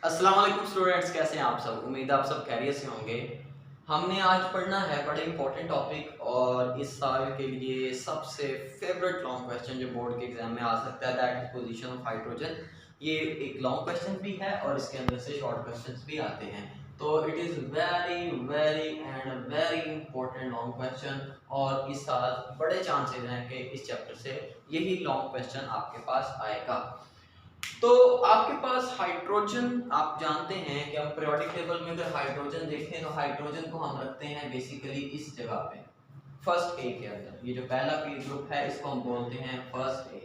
अस्सलाम वालेकुम स्टूडेंट्स, कैसे हैं आप सब। उम्मीद है आप सब खैरियत से होंगे। हमने आज पढ़ना है बड़े इंपॉर्टेंट टॉपिक और इस साल के लिए सबसे फेवरेट लॉन्ग क्वेश्चन जो बोर्ड के एग्जाम में आ सकता है, that is position of hydrogen. ये एक लॉन्ग क्वेश्चन भी है और इसके अंदर से शॉर्ट क्वेश्चंस भी आते हैं। तो it is very very and very important long question और इस साल बड़े चांसेस हैं कि इस चैप्टर से यही लॉन्ग क्वेश्चन आपके पास आएगा। तो आपके पास हाइड्रोजन, आप जानते हैं कि हम पीरियोडिक टेबल में अगर हाइड्रोजन देखें तो हाइड्रोजन को हम रखते हैं बेसिकली इस जगह पे फर्स्ट ए के अंदर। ये जो पहला पी ग्रुप है इसको हम बोलते हैं फर्स्ट ए।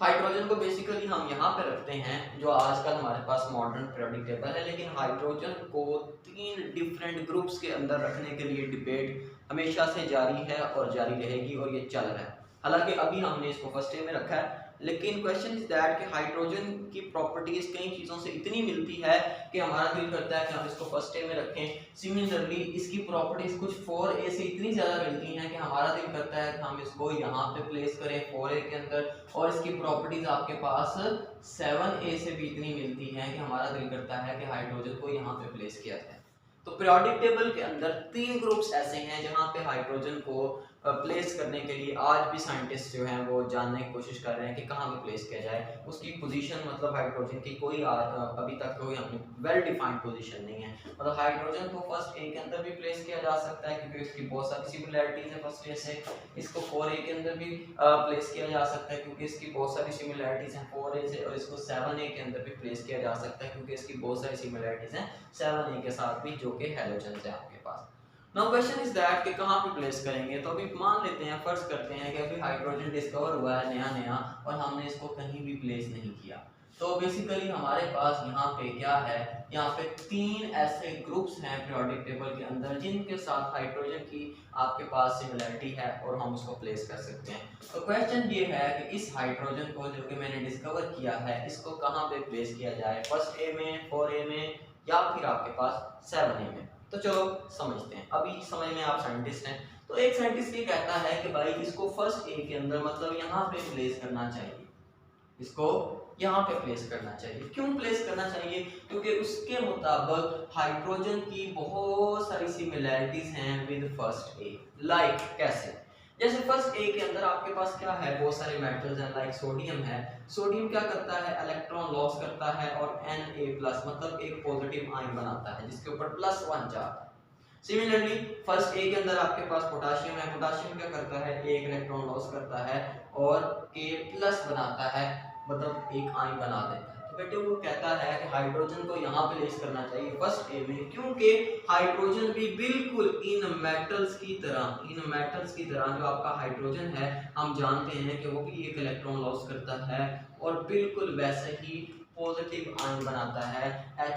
हाइड्रोजन को बेसिकली हम यहाँ पे रखते हैं जो आजकल हमारे पास मॉडर्न पीरियोडिक टेबल है, लेकिन हाइड्रोजन को 3 डिफरेंट ग्रुप्स के अंदर रखने के लिए डिबेट हमेशा से जारी है और जारी रहेगी और ये चल रहा है। हालांकि अभी हमने इसको फर्स्ट ए में रखा है, लेकिन क्वेश्चन इज दैट कि हाइड्रोजन की प्रॉपर्टीज कई चीज़ों से इतनी मिलती है कि हमारा दिल करता है कि हम इसको फर्स्ट ए में रखें। सिमिलरली इसकी प्रॉपर्टीज कुछ 4a से इतनी ज़्यादा मिलती हैं कि हमारा दिल करता है कि हम इसको यहाँ पे प्लेस करें 4a के अंदर, और इसकी प्रॉपर्टीज आपके पास 7a से भी इतनी मिलती हैं कि हमारा दिल करता है कि हाइड्रोजन को यहाँ पे प्लेस किया जाए। तो पीरियोडिक टेबल के अंदर 3 ग्रुप्स ऐसे हैं जहाँ पे हाइड्रोजन को प्लेस करने के लिए आज भी साइंटिस्ट जो हैं वो जानने की कोशिश कर रहे हैं कि कहाँ पे प्लेस किया जाए। उसकी पोजीशन मतलब हाइड्रोजन की कोई अभी तक कोई अपनी वेल डिफाइंड पोजीशन नहीं है। मतलब हाइड्रोजन को फर्स्ट ए के अंदर भी प्लेस किया जा सकता है क्योंकि उसकी बहुत सारी सिमिलैरिटीज है फर्स्ट ए से। इसको 4a के अंदर भी प्लेस किया जा सकता है क्योंकि इसकी बहुत सारी सिमिलैरिटीज हैं 4a से, और इसको 7a के अंदर भी प्लेस किया जा सकता है क्योंकि इसकी बहुत सारी सिमिलैरिटीज हैं 7a के साथ भी, जो कि हैलोजन है आपके पास। नाउ क्वेश्चन इज दैट कि कहाँ पे प्लेस करेंगे। तो अभी मान लेते हैं, फर्ज करते हैं कि अभी हाइड्रोजन डिस्कवर हुआ है नया नया और हमने इसको कहीं भी प्लेस नहीं किया। तो बेसिकली हमारे पास यहाँ पे क्या है, यहाँ पे 3 ऐसे ग्रुप्स हैं पीरियोडिक टेबल के अंदर जिनके साथ हाइड्रोजन की आपके पास सिमिलरिटी है और हम उसको प्लेस कर सकते हैं। तो क्वेश्चन ये है कि इस हाइड्रोजन को जो कि मैंने डिस्कवर किया है इसको कहाँ पे प्लेस किया जाए, फर्स्ट ए में, 4a में, या फिर आपके पास 7a में। तो चलो समझते हैं। अभी समझ में आप साइंटिस्ट हैं, तो एक साइंटिस्ट ये कहता है कि भाई इसको फर्स्ट ए के अंदर मतलब यहाँ पे प्लेस करना चाहिए, इसको यहाँ पे प्लेस करना चाहिए। क्यों प्लेस करना चाहिए? क्योंकि उसके मुताबिक हाइड्रोजन की बहुत सारी सिमिलैरिटीज हैं विद फर्स्ट ए। लाइक कैसे? जैसे फर्स्ट ए के अंदर आपके पास क्या है, बहुत सारे मेटल्स हैं, लाइक सोडियम है। सोडियम क्या करता है, इलेक्ट्रॉन लॉस करता है और Na+ मतलब एक पॉजिटिव आयन बनाता है जिसके ऊपर +1 चार्ज है। सिमिलरली फर्स्ट ए के अंदर आपके पास पोटाशियम है। पोटाशियम क्या करता है, एक इलेक्ट्रॉन लॉस करता है और K+ बनाता है, मतलब एक आयन बना देता है। तो बेटे वो कहता है कि हाइड्रोजन को यहाँ प्लेस करना चाहिए फर्स्ट ए में, क्योंकि हाइड्रोजन भी बिल्कुल इन मेटल्स की तरह जो आपका हाइड्रोजन है हम जानते हैं कि वो भी एक इलेक्ट्रॉन लॉस करता है और बिल्कुल वैसे ही पॉजिटिव आयन बनाता है, H+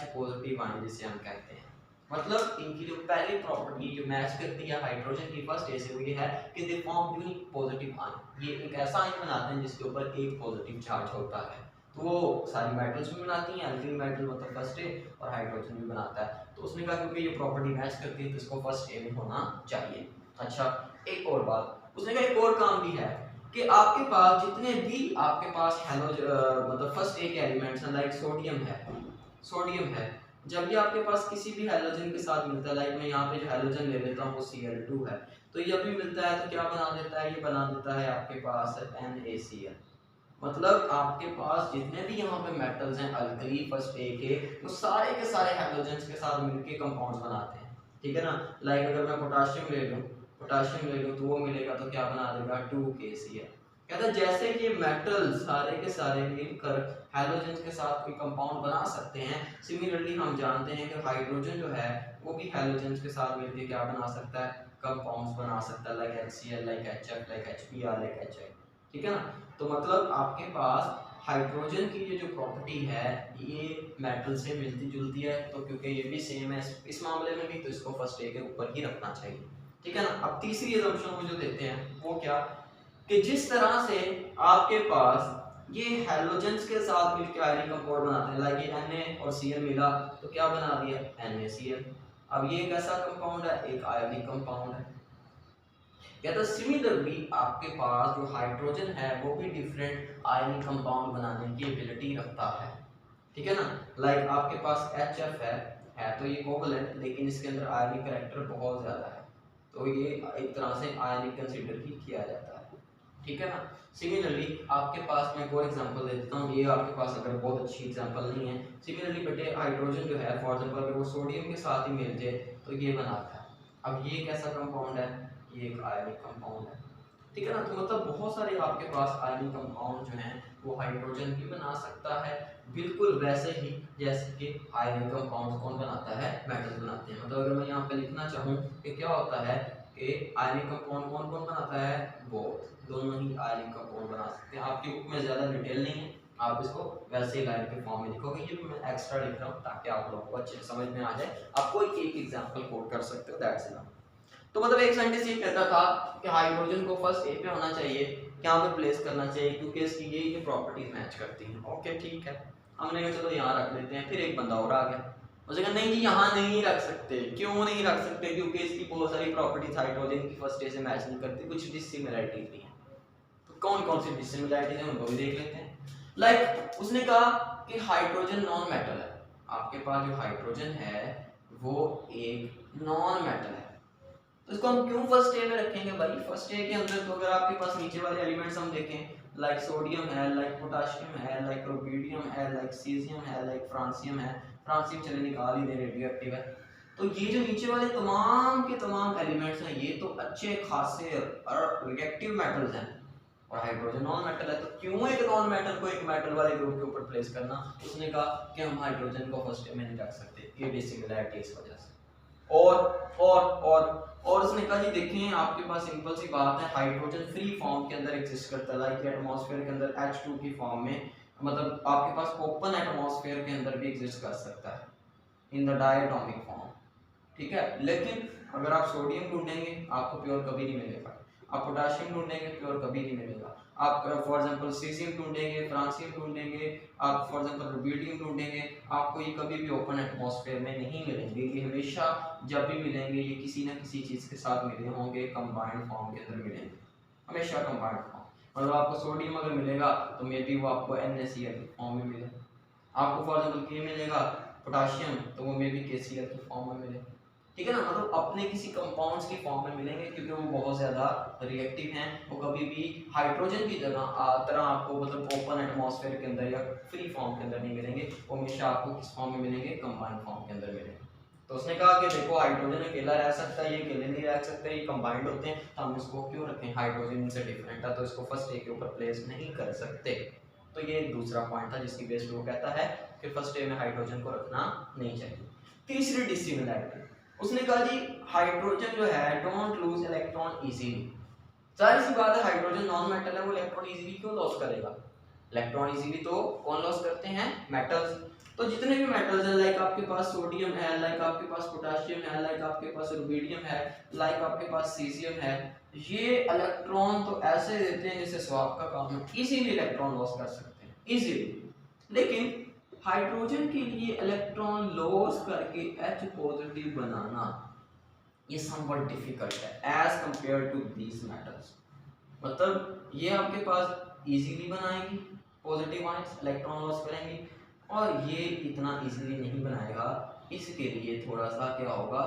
आयन जिसे हम कहते हैं। मतलब इनकी जो पहली प्रॉपर्टी जो मैच करती है हाइड्रोजन की फर्स्ट ए से वो ये है कि they form unique positive ion. ये एक ऐसा आयन बनाते हैं जिसके ऊपर एक पॉजिटिव चार्ज होता है। तो वो सारी मेटल्स भी बनाती हैं, एल्किल मेटल मतलब फर्स्ट ए, और हाइड्रोजन भी बनाता है। तो उसने कहा क्योंकि ये प्रॉपर्टी मैच करती है तो इसको फर्स्ट ए में होना चाहिए। अच्छा, एक और बात उसने कहा, एक और काम भी है कि आपके पास जितने भी आपके पास मतलब फर्स्ट ए के एलिमेंट्स हैं, लाइक सोडियम है, जब ये आपके पास किसी भी हैलोजन के साथ मिलता है, लाइक मैं यहाँ पे जो हैलोजन ले लेता हूँ वो Cl2 है, तो ये भी मिलता है तो क्या बना देता है, ये बना देता है आपके पास NaCl। मतलब आपके पास जितने भी यहाँ पे मेटल्स हैं अल्कली फर्स्ट ए के, वो सारे के सारे हैलोजेंस के साथ मिलके कंपाउंड्स बनाते हैं, ठीक है ना। लाइक अगर मैं पोटाशियम ले लूँ तो वो मिलेगा तो क्या बना देगा 2KCl। कहता है जैसे कि मेटल सारे के सारे मिलकर हैलोजेंस के साथ कोई कंपाउंड बना सकते हैं, सिमिलरली हम जानते हैं कि हाइड्रोजन जो है वो भी हैलोजेंस के साथ मिलकर क्या बना सकता है, कंपाउंड्स बना सकता है, like HCl, like HF, like HBr, like HI, ठीक है ना। तो मतलब आपके पास हाइड्रोजन की ये जो प्रॉपर्टी है ये मेटल से मिलती जुलती है, तो क्योंकि ये भी सेम है इस मामले में भी, तो इसको फर्स्ट ए के ऊपर ही रखना चाहिए, ठीक है ना। अब तीसरी असम्पशन वो जो देते हैं वो क्या, कि जिस तरह से आपके पास ये हैलोजेंस के साथ मिलकर आयनिक कंपाउंड बनाते हैं, लाइक ये Na और Cl मिला तो क्या बना दिया NaCl। अब ये एक ऐसा कंपाउंड है, एक आयनिक कंपाउंड है। कहता है सिमिलरली आपके पास जो हाइड्रोजन है वो भी डिफरेंट आयनिक कंपाउंड बनाने की एबिलिटी रखता है, ठीक है ना। लाइक आपके पास HF है तो ये कोवलेंट, लेकिन इसके अंदर आयनिक कैरेक्टर बहुत ज़्यादा है, तो ये एक तरह से आयनिक कंसीडर ही किया जाता है, ठीक है ना। सिमिलरली आपके पास मैं एक और एग्जांपल दे देता हूँ, ये आपके पास अगर बहुत अच्छी एग्जांपल नहीं है। सिमिलरली बेटे हाइड्रोजन जो है फॉर एग्जांपल अगर वो सोडियम के साथ ही मिल जाए तो ये बनाता है। अब ये कैसा कंपाउंड है, ये एक आयनिक कंपाउंड है, ठीक है ना। तो मतलब बहुत सारे आपके पास आयनिक कंपाउंड जो हैं वो हाइड्रोजन भी बना सकता है, बिल्कुल वैसे ही जैसे कि आयनिक कंपाउंड कौन बनाता है, मेटल्स बनाते हैं। मतलब अगर मैं यहाँ पे लिखना चाहूँ कि क्या होता है कि आयनिक कंपाउंड कौन कौन बनाता है, बोथ, दोनों ही आयनिक कंपाउंड बना सकते हैं। आपकी बुक में ज़्यादा डिटेल नहीं है, आप इसको वैसे ही लाइन के फॉर्म में लिखोगे, ये भी मैं एक्स्ट्रा लिख रहा हूँ ताकि आप लोगों को अच्छे समझ में आ जाए। आप कोई एक एग्जांपल कोट कर सकते हो, दैट्स इनफ। तो मतलब एक साइंटिस्ट ये कहता था कि हाइड्रोजन को फर्स्ट ए पे होना चाहिए, यहाँ पे प्लेस करना चाहिए क्योंकि इसकी ये प्रॉपर्टीज मैच करती हैं। ओके ठीक है, हमने कहा चलो यहाँ रख देते हैं। फिर एक बंदा और आ गया, उसने कहा नहीं जी यहाँ नहीं रख सकते। क्यों नहीं रख सकते, क्योंकि इसकी बहुत सारी प्रॉपर्टीज हाइड्रोजन की फर्स्ट ए से मैच नहीं करती, कुछ डिसिमिलरिटीज भी हैं। तो कौन कौन सी डिसिमिलरिटीज हैं उनको भी देख लेते हैं। लाइक उसने कहा कि हाइड्रोजन नॉन मेटल है, आपके पास जो हाइड्रोजन है वो एक नॉन मेटल है, तो इसको हम क्यों फर्स्ट ए में रखेंगे भाई। फर्स्ट ए के अंदर तो अगर आपके पास नीचे वाले एलिमेंट्स हम देखें, लाइक सोडियम है, लाइक पोटाशियम है, लाइक रुबिडियम है, लाइक सीजियम है, लाइक फ्रांसियम है, फ्रांसियम चले निकाल ही दे, रेडियो एक्टिव है। तो ये जो नीचे वाले तमाम के तमाम एलिमेंट्स हैं ये तो अच्छे खासे और रिएक्टिव मेटल्स हैं, और हाइड्रोजन नॉन मेटल है, तो क्यों एक नॉन मेटल को एक मेटल वाले ग्रुप के ऊपर प्लेस करना। उसने कहा कि हम हाइड्रोजन को फर्स्ट ए में नहीं रख सकते, ये डिसिमिलरिटी इस वजह से। और उसने कहा जी देखें आपके पास सिंपल सी बात है, हाइड्रोजन फ्री फॉर्म के अंदर एग्जिस्ट करता है, लाइक एटमॉस्फेयर के अंदर H2 की फॉर्म में, मतलब आपके पास ओपन एटमॉस्फेयर के अंदर भी एग्जिस्ट कर सकता है इन द डायटोमिक फॉर्म, ठीक है। लेकिन अगर आप सोडियम ढूंढेंगे आपको प्योर कभी नहीं मिलेगा, आप पोटाशियम ढूंढेंगे प्योर कभी नहीं मिलेगा, आप फॉर एग्जांपल सीजियम ढूंढेंगे, फ्रांसियम ढूंढेंगे, आप फॉर एग्जांपल रुबिडियम ढूंढेंगे, आपको ये कभी भी ओपन एटमॉस्फेयर में नहीं मिलेंगे। ये हमेशा जब भी मिलेंगे ये किसी ना किसी चीज़ के साथ मिले होंगे, कंबाइंड फॉर्म के अंदर मिलेंगे, हमेशा कंबाइंड फॉर्म। मतलब आपको सोडियम अगर मिलेगा तो मे बी वो आपको NaCl की फॉर्म में मिले, आपको फॉर एग्जांपल के मिलेगा पोटाशियम तो वो मे बी KCl की फॉर्म में मिले, ठीक है ना। मतलब अपने किसी कंपाउंड्स की फॉर्म में मिलेंगे क्योंकि वो बहुत ज़्यादा रिएक्टिव हैं, वो कभी भी हाइड्रोजन की तरह आपको मतलब ओपन एटमॉस्फेयर के अंदर या फ्री फॉर्म के अंदर नहीं मिलेंगे, वो हमेशा आपको किस फॉर्म में मिलेंगे, कंबाइंड फॉर्म के अंदर मिलेंगे। तो उसने कहा कि देखो हाइड्रोजन अकेला रह सकता है, ये अकेले नहीं रह सकते, ये कंबाइंड होते हैं, तो हम इसको क्यों रखें, हाइड्रोजन इनसे डिफरेंट है तो इसको फर्स्ट ए के ऊपर प्लेस नहीं कर सकते। तो ये एक दूसरा पॉइंट था जिसकी बेस पे वो कहता है कि फर्स्ट ए में हाइड्रोजन को रखना नहीं चाहिए। तीसरी डिसिमिलरिटी उसने कहा जी हाइड्रोजन जो है डोंट लूज इलेक्ट्रॉन इजीली। जाहिर सी बात है हाइड्रोजन नॉन मेटल है, वो इलेक्ट्रॉन इजीली क्यों लॉस करेगा, इलेक्ट्रॉन इजीली तो कौन लॉस करते हैं, मेटल्स। तो जितने भी मेटल्स हैं लाइक आपके पास सोडियम है, लाइक आपके पास पोटाशियम है, लाइक आपके पास रुबिडियम है, लाइक आपके पास सीजियम है, ये इलेक्ट्रॉन तो ऐसे देते हैं जैसे स्वाप का काम है, इजीली इलेक्ट्रॉन लॉस कर सकते हैं इजीली। लेकिन हाइड्रोजन के लिए इलेक्ट्रॉन लॉस करके H पॉजिटिव बनाना ये समवट डिफिकल्ट है as compare to these metals. मतलब ये आपके पास इजीली बनाएंगे पॉजिटिव आयंस, इलेक्ट्रॉन लॉस करेंगे, और ये इतना इजीली नहीं बनाएगा, इसके लिए थोड़ा सा क्या होगा,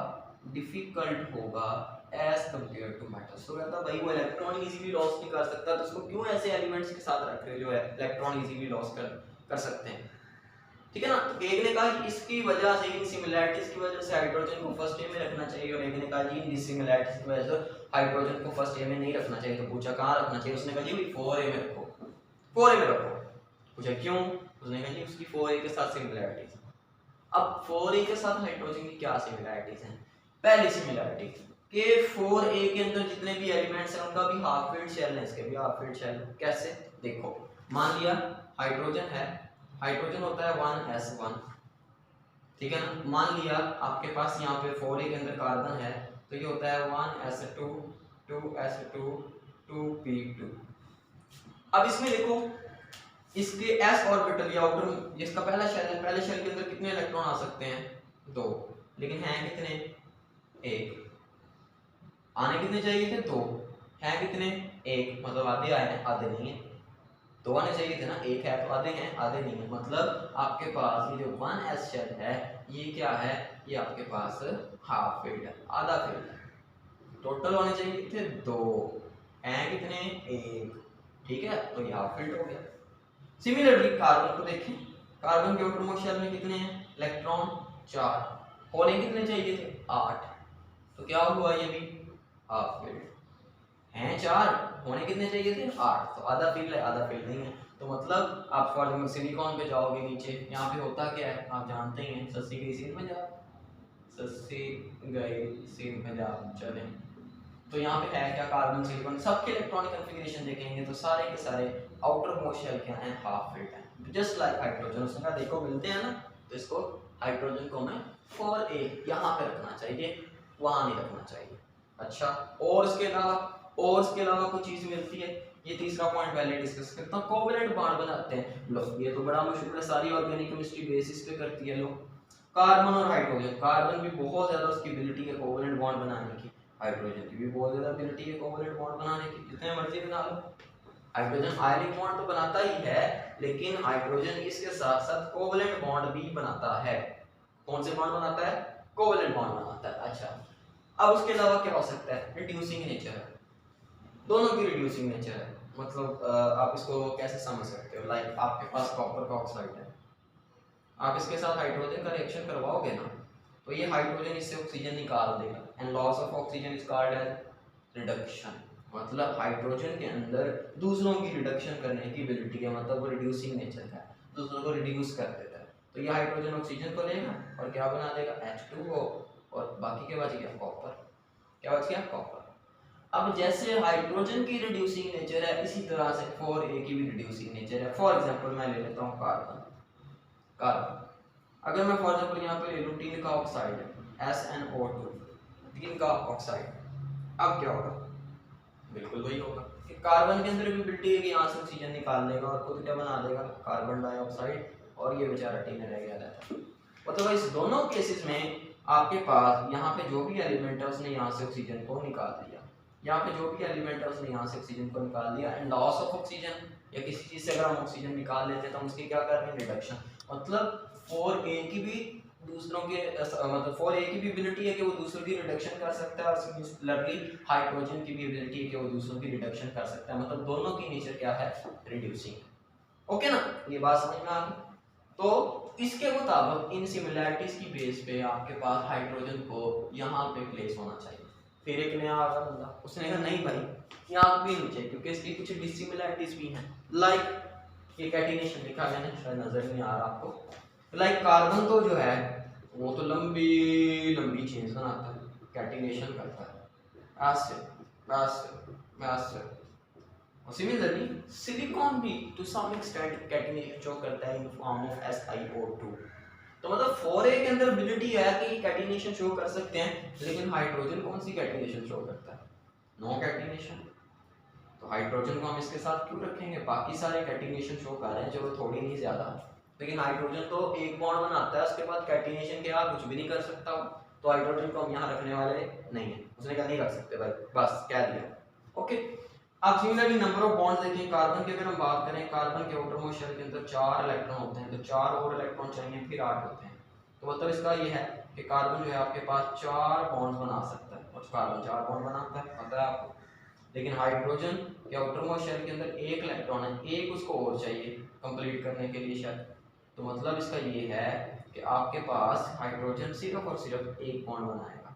डिफिकल्ट होगा एज कंपेयर टू मेटल्स। तो कहता भाई वो इलेक्ट्रॉन इजीली लॉस नहीं कर सकता तो उसको क्यों ऐसे एलिमेंट्स के साथ रख रहे हो जो है इलेक्ट्रॉन इजीली लॉस कर सकते हैं, ठीक है ना। तो एक ने कहा इसकी वजह से, इन सिमिलैरिटीज की वजह से हाइड्रोजन को फर्स्ट ए में रखना चाहिए, और एक ने कहा जी इन डिसिमिलैरिटीज की वजह से हाइड्रोजन को फर्स्ट ए में नहीं रखना चाहिए। तो पूछा कहाँ रखना चाहिए, उसने कहा जी 4a में रखो, 4a में रखो। पूछा क्यों, उसने कहा जी उसकी 4a के साथ सिमिलैरिटीज। अब 4a के साथ हाइड्रोजन की क्या सिमिलैरिटीज हैं। पहली सिमिलैरिटी कि 4a के अंदर जितने भी एलिमेंट्स हैं उनका भी हाफ फील्ड शेल है, इसके भी हाफ फील्ड शेल। कैसे, देखो मान लिया हाइड्रोजन है, हाइड्रोजन होता है 1s1, ठीक है ना। मान लिया आपके पास यहाँ पे 4a के अंदर कार्बन है तो ये होता है 1s2 2s2 2p2। अब इसमें देखो इसके s ऑर्बिटल या आउटर जिसका पहला शेल है, पहले शेल के अंदर कितने इलेक्ट्रॉन आ सकते हैं, 2, लेकिन हैं कितने, 1। आने कितने चाहिए थे, 2, हैं कितने, 1, मतलब आधे आए हैं आधे नहीं है। दो आने चाहिए थे ना, एक है तो आधे हैं, आधे नहीं है, मतलब आपके पास ये जो 1s शेल है ये क्या है, ये आपके पास हाफ फिल्ड है, आधा फिल्ड है। टोटल होने चाहिए थे दो, हैं कितने, एक, ठीक है, तो ये हाफ फिल्ड हो गया। सिमिलरली कार्बन को देखें, कार्बन के आउटरमोस्ट शेल में कितने हैं इलेक्ट्रॉन, 4, होने कितने चाहिए थे 8, तो क्या हुआ ये भी हाफ फिल्ड हैं, 4 होने कितने चाहिए थे 8, तो आधा फील्ड है आधा फील्ड नहीं है। तो मतलब आप फॉर एग्जाम्पल सिलिकॉन पे जाओगे नीचे, यहाँ पे होता क्या है आप जानते ही हैं, सस्सी गई सीन पंजाब, सस्सी गई सीन पंजाब चले। तो यहाँ पे है क्या, कार्बन सिलिकॉन सबके इलेक्ट्रॉनिक कॉन्फ़िगरेशन देखेंगे तो सारे के सारे आउटर मोस्ट शेल क्या हैं, हाफ फिल्ड हैं, जस्ट लाइक हाइड्रोजन। उसने कहा देखो मिलते हैं ना, तो इसको हाइड्रोजन को हमें 4a यहाँ पे रखना चाहिए, वहाँ नहीं रखना चाहिए। अच्छा, और इसके अलावा कुछ चीज मिलती है, ये तीसरा पॉइंट पहले डिस्कस करता हूँ, कोवेलेंट बॉन्ड बनाते हैं लोग, ये तो बड़ा मशहूर है, सारी ऑर्गेनिक केमिस्ट्री बेसिस पे करती है लोग। कार्बन और हाइड्रोजन, कार्बन भी बहुत ज्यादा उसकी एबिलिटी है कोवेलेंट बॉन्ड बनाने की, हाइड्रोजन की भी बहुत ज्यादा एबिलिटी है कोवेलेंट बॉन्ड बनाने की, जितने मर्जी बना लो। हाइड्रोजन आयनिक बॉन्ड तो बनाता ही है, लेकिन हाइड्रोजन इसके साथ साथ कोवेलेंट बॉन्ड भी बनाता है। कौन से बॉन्ड बनाता है, कोवेलेंट बॉन्ड बनाता है। अच्छा, अब उसके अलावा क्या हो सकता है, रिड्यूसिंग नेचर है, दोनों की रिड्यूसिंग नेचर है, मतलब आप इसको कैसे समझ सकते हो, लाइक आपके पास कॉपर का ऑक्साइड है, आप इसके साथ हाइड्रोजन का रिएक्शन करवाओगे ना, तो ये हाइड्रोजन इससे ऑक्सीजन निकाल देगा, and loss of oxygen is called as reduction. मतलब हाइड्रोजन के अंदर दूसरों की रिडक्शन करने की एबिलिटी है, मतलब वो रिड्यूसिंग नेचर का है, दूसरों को रिड्यूस कर देता है। तो ये हाइड्रोजन ऑक्सीजन को लेगा और क्या बना देगा, H2O, और बाकी के बच गया कॉपर, क्या बच गया कॉपर। अब जैसे हाइड्रोजन की रिड्यूसिंग नेचर है, इसी तरह से 4a की भी रिड्यूसिंग नेचर है। फॉर एग्जांपल मैं ले लेता हूँ कार्बन, अगर मैं फॉर एग्जांपल यहाँ पे ले लूँ टीन का ऑक्साइड है SnO2, टीन का ऑक्साइड, अब क्या होगा, बिल्कुल वही होगा कि कार्बन के अंदर भी एबिलिटी है कि यहाँ से ऑक्सीजन निकाल लेगा और खुद क्या बना देगा, कार्बन डाइऑक्साइड, और ये बेचारा टीन रह गया रहता है। मतलब इस दोनों केसेस में आपके पास यहाँ पे जो भी एलिमेंट है उसने यहाँ से ऑक्सीजन को निकाल दिया, यहाँ पे जो भी एलिमेंट है उसने यहाँ से ऑक्सीजन को निकाल दिया, एंड लॉस ऑफ ऑक्सीजन, या किसी चीज से अगर हम ऑक्सीजन निकाल लेते हैं तो हम उसकी क्या कर रहे हैं, रिडक्शन। मतलब 4a की भी दूसरों के मतलब 4a की भी एबिलिटी है कि वो दूसरों की रिडक्शन कर सकता है, और सिमिलरली हाइड्रोजन की भी एबिलिटी है कि वो दूसरों की रिडक्शन कर सकता है, मतलब दोनों की नेचर क्या है, रिड्यूसिंग। ओके ना, ये बात समझ में आ गई। तो इसके मुताबिक इन सिमिलैरिटीज की बेस पे आपके पास हाइड्रोजन को यहाँ पे प्लेस होना चाहिए। फिर एक नया आया बंदा, उसने कहा नहीं भाई यहाँ भी नहीं चाहिए, क्योंकि इसकी कुछ डिसिमिलैरिटीज भी हैं, लाइक ये कैटिनेशन लिखा है मैंने, शायद नजर नहीं आ रहा आपको। लाइक कार्बन तो जो है वो तो लंबी लंबी चेन्स बनाता है, कैटिनेशन करता है, ऐसे। सिमिलरली सिलिकॉन भी to some extent catenation show करता है इन फॉर्म ऑफ SiO2। तो मतलब 4a के अंदर एबिलिटी है कि कैटिनेशन शो कर सकते हैं, लेकिन हाइड्रोजन कौन सी कैटिनेशन शो करता है, नो कैटिनेशन। तो हाइड्रोजन को हम इसके साथ क्यों रखेंगे, बाकी सारे कैटिनेशन शो कर रहे हैं, जो थोड़ी नहीं ज्यादा, लेकिन हाइड्रोजन तो एक बॉन्ड बनाता है उसके बाद कैटिनेशन के बाद कुछ भी नहीं कर सकता, तो हाइड्रोजन को हम यहाँ रखने वाले नहीं है। उसने कहा नहीं रख सकते भाई, बस कह दिया। ओके, अब सिमिलरली नंबर ऑफ बॉन्ड्स देखें, कार्बन की अगर हम बात करें, कार्बन के आउटरमोस्ट शेल के अंदर 4 इलेक्ट्रॉन होते हैं, तो 4 और इलेक्ट्रॉन चाहिए, फिर 8 होते हैं। तो मतलब इसका ये है कि कार्बन जो है आपके पास 4 बॉन्ड्स बना सकता है, और कार्बन 4 बॉन्ड बनाता है, पता है आपको। लेकिन हाइड्रोजन के आउटरमोस्ट शेल के अंदर एक इलेक्ट्रॉन है, एक उसको और चाहिए कंप्लीट करने के लिए शायद। तो मतलब इसका ये है कि आपके पास हाइड्रोजन सिर्फ और सिर्फ एक बॉन्ड बनाएगा।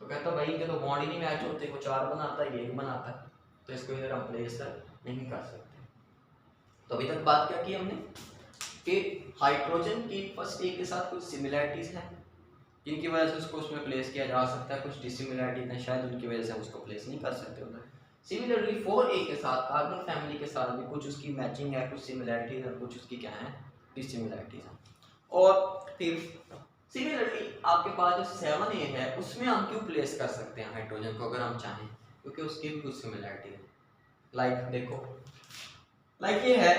तो कहता भाई इनके तो बॉन्ड ही नहीं मैच होते, वो 4 बनाता है, एक बनाता है, तो इसको इधर हम प्लेस नहीं कर सकते। तो अभी तक बात क्या की हमने कि हाइड्रोजन की फर्स्ट ए के साथ कुछ सिमिलैरिटीज हैं जिनकी वजह से उसको उसमें प्लेस किया जा सकता है, कुछ डिसिमिलैरिटीज हैं शायद उनकी वजह से हम उसको प्लेस नहीं कर सकते उधर। सिमिलरली 4a के साथ कार्बन फैमिली के साथ भी कुछ उसकी मैचिंग है, कुछ सिमिलैरिटीज है, कुछ उसकी क्या है, डिसिमिलैरिटीज हैं। और फिर सिमिलरली आपके पास जो 7a है उसमें हम क्यों प्लेस कर सकते हैं हाइड्रोजन को अगर हम चाहें, क्योंकि उसकी भी कुछ सिमिलैरिटी है। लाइक देखो, लाइक ये है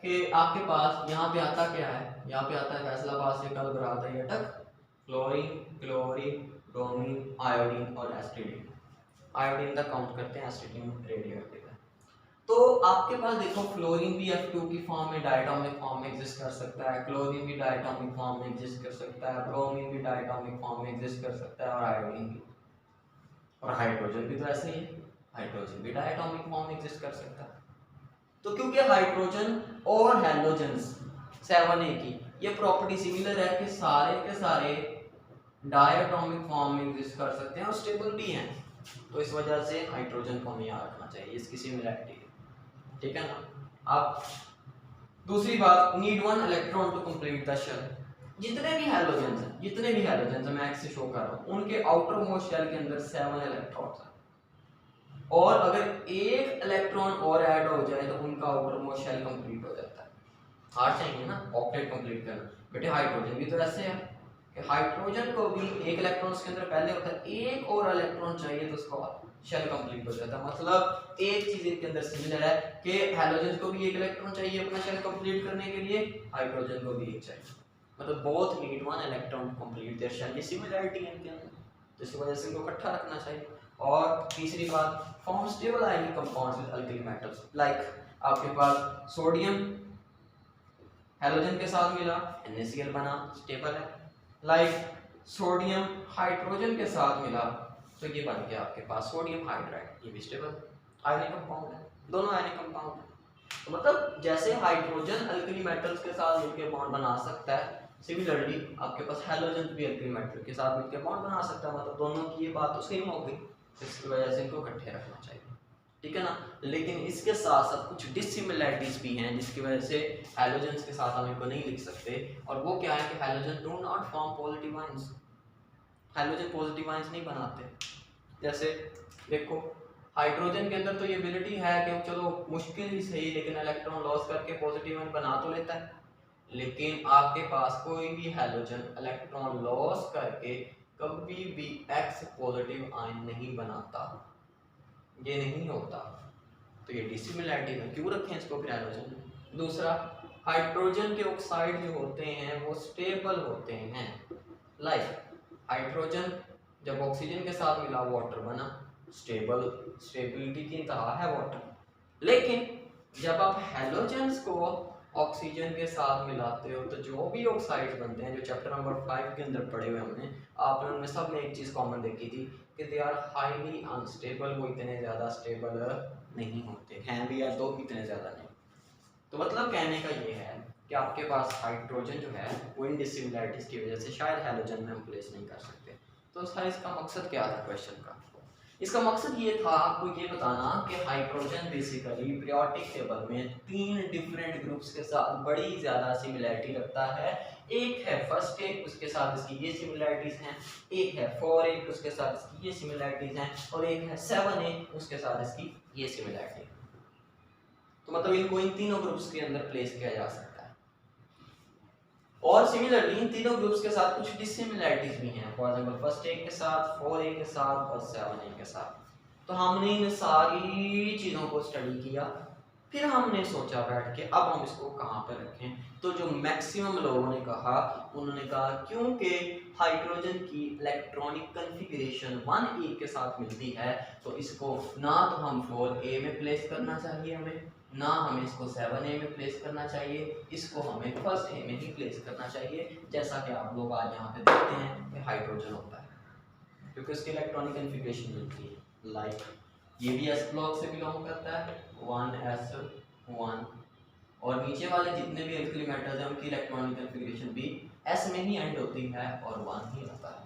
कि आपके पास यहाँ पे आता क्या है, यहाँ पे आता है फैसलाबाद से कल आता है अटक, क्लोरीन, क्लोरीन, ब्रोमीन, आयोडीन और एस्टिडीन। आयोडीन तक काउंट करते हैं, एस्टिडीन रेडियोएक्टिव है। तो आपके पास देखो फ्लोरीन भी F2 की फॉर्म में डायटोमिक फॉर्म में एग्जिस्ट कर सकता है, क्लोरीन भी डायटोमिक फॉर्म में एग्जिस्ट कर सकता है, ब्रोमीन भी डायटोमिक फॉर्म में एग्जिस्ट कर सकता है, और आयोडीन भी, और हाइड्रोजन भी तो ऐसे ही है, हाइड्रोजन भी डायटोमिक फॉर्म में एग्जिस्ट कर सकता है। तो क्योंकि हाइड्रोजन और हैलोजन्स 7A की ये प्रॉपर्टी सिमिलर है कि सारे के सारे डायटोमिक फॉर्म में एग्जिस्ट कर सकते हैं और स्टेबल भी हैं, तो इस वजह से हाइड्रोजन को हमें याद रखना चाहिए, इसकी सिमिलैरिटी है, ठीक है ना। अब दूसरी बात, need one electron to complete the shell. जितने भी हैलोजेंस मैं एक्स से शो कर रहा हूँ, उनके आउटर मोस्ट शेल के अंदर 7 इलेक्ट्रॉन्स हैं, और अगर एक इलेक्ट्रॉन और ऐड हो जाए तो उनका आउटर मोस्ट शेल कंप्लीट हो जाता है। हार्ड चाहिए ना ऑक्टेट कंप्लीट करना, बेटे हाइड्रोजन भी तो ऐसे है कि हाइड्रोजन को भी एक इलेक्ट्रॉन उसके अंदर पहले होता है, एक और इलेक्ट्रॉन चाहिए तो उसका शेल कंप्लीट हो जाता है। मतलब एक चीज इनके अंदर सिमिलर है कि हैलोजन को भी एक इलेक्ट्रॉन चाहिए अपना शेल कंप्लीट करने के लिए, हाइड्रोजन को भी एक चाहिए, मतलब both need one electron to complete their shell, ये सिमिलरिटी है इनके अंदर, तो इस वजह से इनको इकट्ठा रखना चाहिए। और तीसरी बात, form stable ionic compounds with alkali metals, like आपके पास सोडियम हैलोजन के साथ मिला NaCl बना, स्टेबल है। लाइक सोडियम हाइड्रोजन के साथ मिला तो ये बन गया आपके पास सोडियम हाइड्राइड, ये भी स्टेबल आयनिक कंपाउंड है, दोनों आयनिक कंपाउंड है। तो मतलब जैसे हाइड्रोजन अल्कली मेटल्स के साथ मिलकर बॉन्ड बना सकता है, सिमिलरली आपके पास हैलोजन भी अल्कली मेटल के साथ मिलकर बॉन्ड बना सकता है, मतलब दोनों की ये बात तो सेम हो गई, इसकी वजह से इनको इकट्ठे रखना चाहिए, ठीक है ना। लेकिन इसके साथ साथ कुछ डिसिमिलैरिटीज भी हैं जिसकी वजह से हैलोजेंस के साथ हम इनको नहीं लिख सकते, और वो क्या है कि halogen do not form positive ions, halogen positive ions नहीं बनाते। जैसे देखो हाइड्रोजन के अंदर तो ये एबिलिटी है कि चलो मुश्किल ही सही लेकिन इलेक्ट्रॉन लॉस करके पॉजिटिव आयन बना तो लेता है, लेकिन आपके पास कोई भी हैलोजन इलेक्ट्रॉन लॉस करके कभी भी एक्स पॉजिटिव आयन नहीं बनाता, ये नहीं होता, तो ये डिसिमिलैरिटी में क्यों रखें इसको फिर हैलोजन। दूसरा, हाइड्रोजन के ऑक्साइड जो होते हैं वो स्टेबल होते हैं, लाइक हाइड्रोजन जब ऑक्सीजन के साथ मिला वाटर बना, स्टेबल, स्टेबिलिटी की इंतहा है वाटर, लेकिन जब आप हैलोजेंस को ऑक्सीजन के साथ मिलाते हो तो जो भी ऑक्साइड्स बनते हैं, जो चैप्टर नंबर 5 के अंदर पढ़े हुए हमने, आप लोगों ने सब में एक चीज़ कॉमन देखी थी कि दे आर हाईली अनस्टेबल, वो इतने ज़्यादा स्टेबल नहीं होते हैं भी या तो इतने ज़्यादा नहीं। तो मतलब कहने का ये है कि आपके पास हाइड्रोजन जो है वो इन डिसिमिलैरिटीज़ की वजह से शायद हैलोजन में हम प्लेस नहीं कर सकते। तो सर इसका मकसद क्या था क्वेश्चन का? इसका मकसद ये था आपको ये बताना कि हाइड्रोजन बेसिकली पीरियोडिक टेबल में 3 डिफरेंट ग्रुप्स के साथ बड़ी ज़्यादा सिमिलैरिटी रखता है। एक है फर्स्ट ए, उसके साथ इसकी ये सिमिलैरिटीज़ हैं, एक है 4A, उसके साथ इसकी ये सिमिलैरिटीज़ हैं, और एक है 7A, उसके साथ इसकी ये सिमिलैरिटी। तो मतलब इनको इन तीनों ग्रुप्स के अंदर प्लेस किया जा सकता है। और सिमिलरली इन तीनों ग्रुप्स के साथ कुछ डिसिमिलैरिटीज भी हैं, फॉर एग्जांपल फर्स्ट ए के साथ, 4A के साथ और 7A के साथ। तो हमने इन सारी चीज़ों को स्टडी किया, फिर हमने सोचा बैठ के अब हम इसको कहाँ पर रखें। तो जो मैक्सिमम लोगों ने कहा, उन्होंने कहा क्योंकि हाइड्रोजन की इलेक्ट्रॉनिक कन्फिगरेशन 1A के साथ मिलती है तो इसको ना तो हम 4A में प्लेस करना चाहिए हमें, ना हमें इसको 7A में प्लेस करना चाहिए, इसको हमें फर्स्ट A में ही प्लेस करना चाहिए, जैसा कि आप लोग आज यहाँ पे देखते हैं कि हाइड्रोजन होता है, क्योंकि उसकी इलेक्ट्रॉनिक कन्फिगरेशन मिलती है। लाइक ये भी S ब्लॉक से बिलोंग करता है, 1s1, और नीचे वाले जितने भी अल्कली मेटल्स हैं उनकी इलेक्ट्रॉनिक कन्फिगरेशन भी S में ही एंड होती है और 1 ही होता है।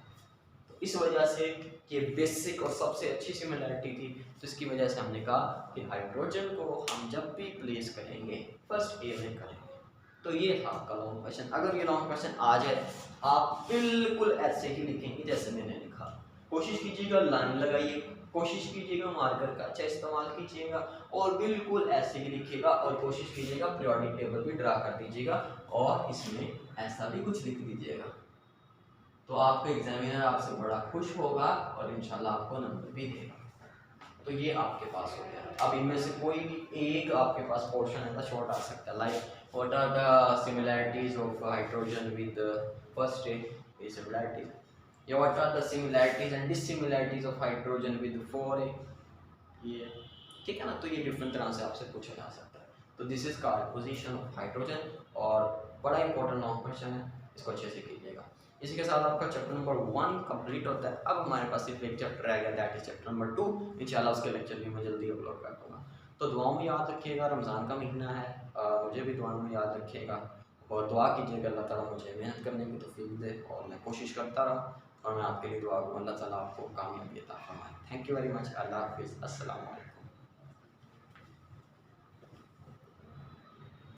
तो इस वजह से ये बेसिक और सबसे अच्छी सिमिलरिटी थी, तो इसकी वजह से हमने कहा कि हाइड्रोजन को हम जब भी प्लेस करेंगे फर्स्ट A में करेंगे। तो ये था आपका लॉन्ग क्वेश्चन। अगर ये लॉन्ग क्वेश्चन आ जाए आप बिल्कुल ऐसे ही लिखेंगे जैसे मैंने लिखा, कोशिश कीजिएगा लाइन लगाइए, कोशिश कीजिएगा मार्कर का अच्छा इस्तेमाल कीजिएगा, और बिल्कुल ऐसे ही लिखिएगा, और कोशिश कीजिएगा पीरियोडिक टेबल भी ड्रा कर दीजिएगा और इसमें ऐसा भी कुछ लिख दीजिएगा, तो आपका एग्जामिनर आपसे बड़ा खुश होगा और इंशाल्लाह आपको नंबर भी देगा। तो ये आपके पास हो गया। अब इनमें से कोई भी एक आपके पास पोर्शन ऐसा शॉर्ट आ सकता है, like what are the similarities of hydrogen with first A, ये सिमिलैरिटीज, या what are the similarities and dissimilarities of hydrogen with 4A, ये ठीक है ना। तो ये डिफरेंट तरह से आपसे पूछा जा सकता है। तो this is called position of hydrogen, और बड़ा इंपॉर्टेंट लॉन्ग क्वेश्चन है, इसको अच्छे से कीजिएगा। इसी के साथ आपका चैप्टर नंबर 1 कंप्लीट होता है। अब हमारे पास सिर्फ एक चैप्टर रह गया, दैट इज चैप्टर नंबर 2। इंशाल्लाह उसके लेक्चर भी मैं जल्दी अपलोड कर दूँगा। तो दुआओं में याद रखिएगा, रमज़ान का महीना है, मुझे भी दुआओं में याद रखिएगा और दुआ कीजिएगा अल्लाह ताला मुझे मेहनत करने की तौफीक दे और मैं कोशिश करता रहूँ और मैं आपके लिए दुआ करूँ, अल्लाह ताला आपको कामयाबी अता फरमाए। Thank you very much. अल्लाह हाफिज़। अस्सलाम वालेकुम।